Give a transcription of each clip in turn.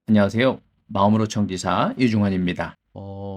안녕하세요. 마음으로 청지사 이중환입니다.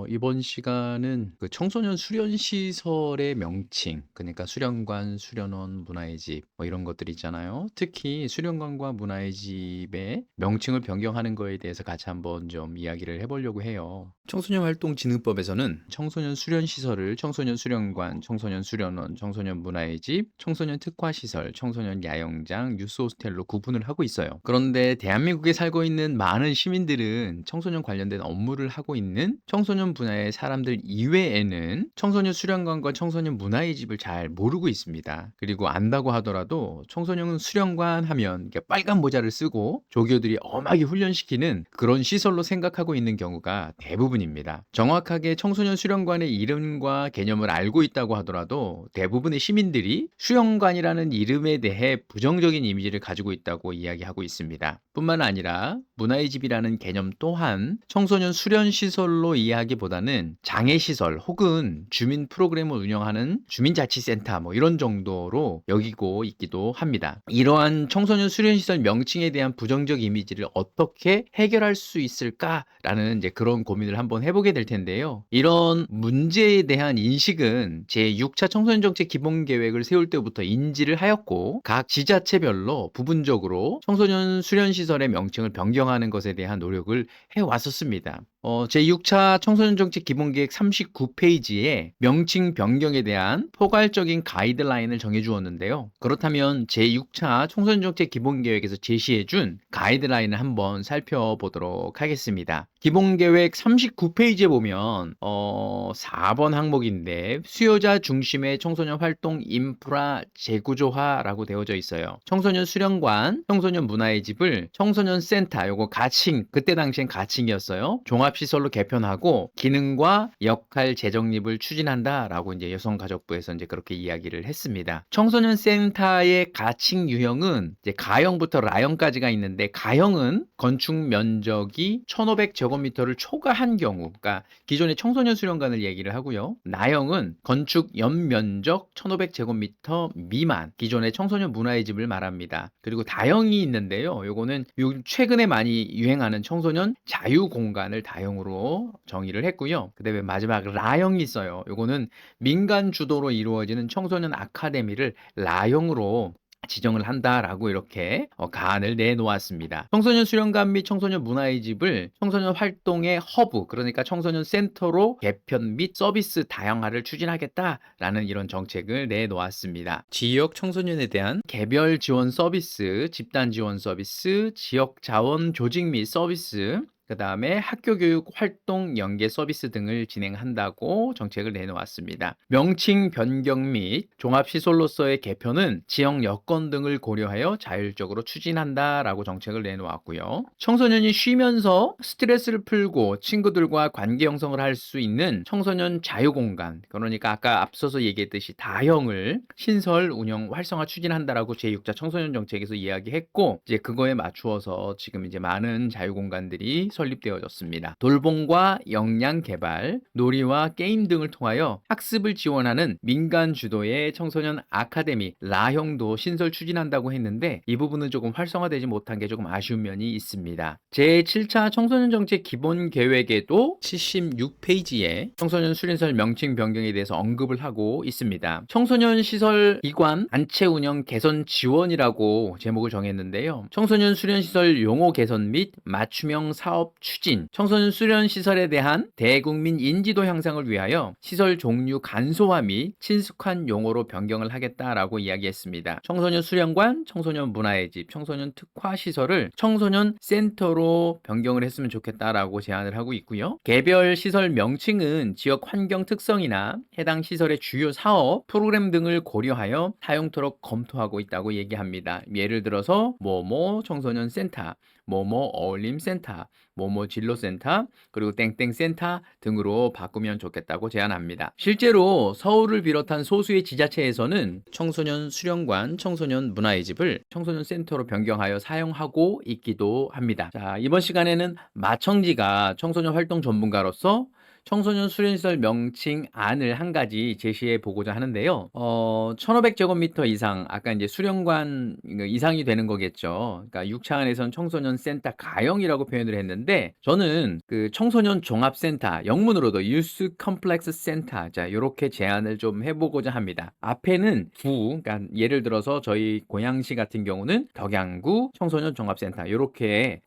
이번 시간은 그 청소년 수련 시설의 명칭, 그러니까 수련관, 수련원, 문화의 집, 뭐 이런 것들 있잖아요. 특히 수련관과 문화의 집의 명칭을 변경하는 거에 대해서 같이 한번 좀 이야기를 해보려고 해요. 청소년 활동 진흥법에서는 청소년 수련 시설을 청소년 수련관, 청소년 수련원, 청소년 문화의 집, 청소년 특화 시설, 청소년 야영장, 유스 호스텔로 구분을 하고 있어요. 그런데 대한민국에 살고 있는 많은 시민들은 청소년 관련된 업무를 하고 있는 청소년 분야의 사람들 이외에는 청소년 수련관과 청소년 문화의 집을 잘 모르고 있습니다. 그리고 안다고 하더라도 청소년 수련관 하면 이렇게 빨간 모자를 쓰고 조교들이 엄하게 훈련시키는 그런 시설로 생각하고 있는 경우가 대부분입니다. 정확하게 청소년 수련관의 이름과 개념을 알고 있다고 하더라도 대부분의 시민들이 수련관이라는 이름에 대해 부정적인 이미지를 가지고 있다고 이야기하고 있습니다. 뿐만 아니라 문화의 집이라는 개념 또한 청소년 수련 시설로 이해하기보다는 장애 시설 혹은 주민 프로그램을 운영하는 주민자치센터 뭐 이런 정도로 여기고 있기도 합니다. 이러한 청소년 수련 시설 명칭에 대한 부정적 이미지를 어떻게 해결할 수 있을까라는 이제 그런 고민을 한번 해보게 될 텐데요. 이런 문제에 대한 인식은 제6차 청소년 정책 기본 계획을 세울 때부터 인지를 하였고 각 지자체별로 부분적으로 청소년 수련 시설의 명칭을 변경하는 것에 대한 노력을 해왔었습니다. 제6차 청소년 정책 기본계획 39페이지에 명칭 변경에 대한 포괄적인 가이드라인을 정해 주었는데요. 그렇다면 제6차 청소년 정책 기본계획에서 제시해 준 가이드라인을 한번 살펴보도록 하겠습니다. 기본계획 39페이지에 보면 4번 항목인데 수요자 중심의 청소년 활동 인프라 재구조화라고 되어져 있어요. 청소년 수련관, 청소년 문화의 집을 청소년 센터, 요거 가칭, 그때 당시엔 가칭이었어요. 종합시설로 개편하고 기능과 역할 재정립을 추진한다라고 이제 여성가족부에서 이제 그렇게 이야기를 했습니다. 청소년 센터의 가칭 유형은 이제 가형부터 라형까지가 있는데 가형은 건축 면적이 1,500제곱미터를 초과한 경우, 그러니까 기존의 청소년 수련관을 얘기를 하고요. 나형은 건축 연면적 1,500제곱미터 미만, 기존의 청소년 문화의 집을 말합니다. 그리고 다형이 있는데요. 요거는 최근에 많이 유행하는 청소년 자유공간을 다형으로 정의를 했고요. 그다음에 마지막 라형이 있어요. 요거는 민간 주도로 이루어지는 청소년 아카데미를 라형으로 지정을 한다라고 이렇게 가안을 내놓았습니다. 청소년 수련관 및 청소년 문화의 집을 청소년 활동의 허브, 그러니까 청소년 센터로 개편 및 서비스 다양화를 추진하겠다라는 이런 정책을 내놓았습니다. 지역 청소년에 대한 개별 지원 서비스, 집단 지원 서비스, 지역 자원 조직 및 서비스, 그 다음에 학교 교육 활동 연계 서비스 등을 진행한다고 정책을 내놓았습니다. 명칭 변경 및 종합시설로서의 개편은 지역 여건 등을 고려하여 자율적으로 추진한다라고 정책을 내놓았고요. 청소년이 쉬면서 스트레스를 풀고 친구들과 관계 형성을 할 수 있는 청소년 자유공간, 그러니까 아까 앞서서 얘기했듯이 다형을 신설, 운영, 활성화 추진한다라고 제6자 청소년 정책에서 이야기했고, 이제 그거에 맞추어서 지금 이제 많은 자유공간들이 설립되어졌습니다. 돌봄과 역량 개발, 놀이와 게임 등을 통하여 학습을 지원하는 민간 주도의 청소년 아카데미 라형도 신설 추진한다고 했는데 이 부분은 조금 활성화되지 못한 게 조금 아쉬운 면이 있습니다. 제7차 청소년 정책 기본 계획에도 76페이지에 청소년 수련시설 명칭 변경에 대해서 언급을 하고 있습니다. 청소년 시설 기관 단체 운영 개선 지원이라고 제목을 정했는데요. 청소년 수련시설 용어 개선 및 맞춤형 사업 추진, 청소년 수련시설에 대한 대국민 인지도 향상을 위하여 시설 종류 간소화 및 친숙한 용어로 변경을 하겠다라고 이야기했습니다. 청소년 수련관, 청소년 문화의 집, 청소년 특화 시설을 청소년 센터로 변경을 했으면 좋겠다라고 제안을 하고 있고요. 개별 시설 명칭은 지역 환경 특성이나 해당 시설의 주요 사업, 프로그램 등을 고려하여 사용토록 검토하고 있다고 얘기합니다. 예를 들어서 뭐뭐 청소년 센터, 뭐뭐 어울림센터, 뭐뭐 진로센터, 그리고 땡땡센터 등으로 바꾸면 좋겠다고 제안합니다. 실제로 서울을 비롯한 소수의 지자체에서는 청소년 수련관, 청소년 문화의 집을 청소년 센터로 변경하여 사용하고 있기도 합니다. 자, 이번 시간에는 마청지가 청소년 활동 전문가로서 청소년 수련시설 명칭안을 한 가지 제시해 보고자 하는데요. 1,500제곱미터 이상, 아까 이제 수련관 이상이 되는 거겠죠. 그러니까 6차 안에서는 청소년 센터 가형이라고 표현을 했는데, 저는 그 청소년 종합센터, 영문으로도 유스 컴플렉스 센터, 자, 요렇게 제안을 좀 해보고자 합니다. 앞에는 구, 그러니까 예를 들어서 저희 고양시 같은 경우는 덕양구 청소년 종합센터, 요렇게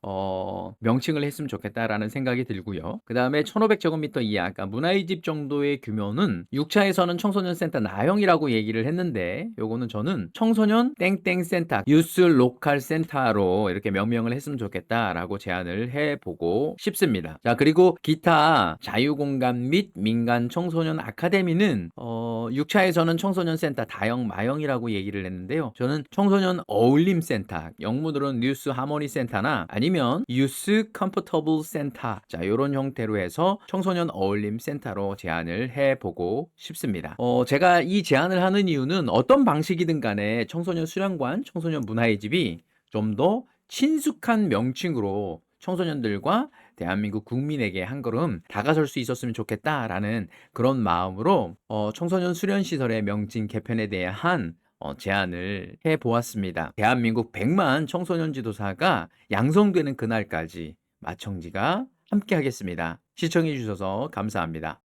명칭을 했으면 좋겠다라는 생각이 들고요. 그 다음에 1,500제곱미터 이하, 그러니까 문화의 집 정도의 규모는 6차에서는 청소년 센터 나형이라고 얘기를 했는데, 요거는 저는 청소년 땡땡 센터, 유스 로컬 센터로 이렇게 명명을 했으면 좋겠다라고 제안을 해보고 싶습니다. 자, 그리고 기타 자유공간 및 민간 청소년 아카데미는 6차에서는 청소년 센터 다형, 마형이라고 얘기를 했는데요. 저는 청소년 어울림 센터, 영문으로는 뉴스 하모니 센터나 아니면 유스 컴포터블 센터, 자, 요런 형태로 해서 청소년 어울림 센터로 제안을 해보고 싶습니다. 제가 이 제안을 하는 이유는 어떤 방식이든 간에 청소년 수련관, 청소년 문화의 집이 좀 더 친숙한 명칭으로 청소년들과 대한민국 국민에게 한 걸음 다가설 수 있었으면 좋겠다라는 그런 마음으로 청소년 수련시설의 명칭 개편에 대한 제안을 해보았습니다. 대한민국 100만 청소년 지도사가 양성되는 그날까지 마청지가 함께 하겠습니다. 시청해 주셔서 감사합니다.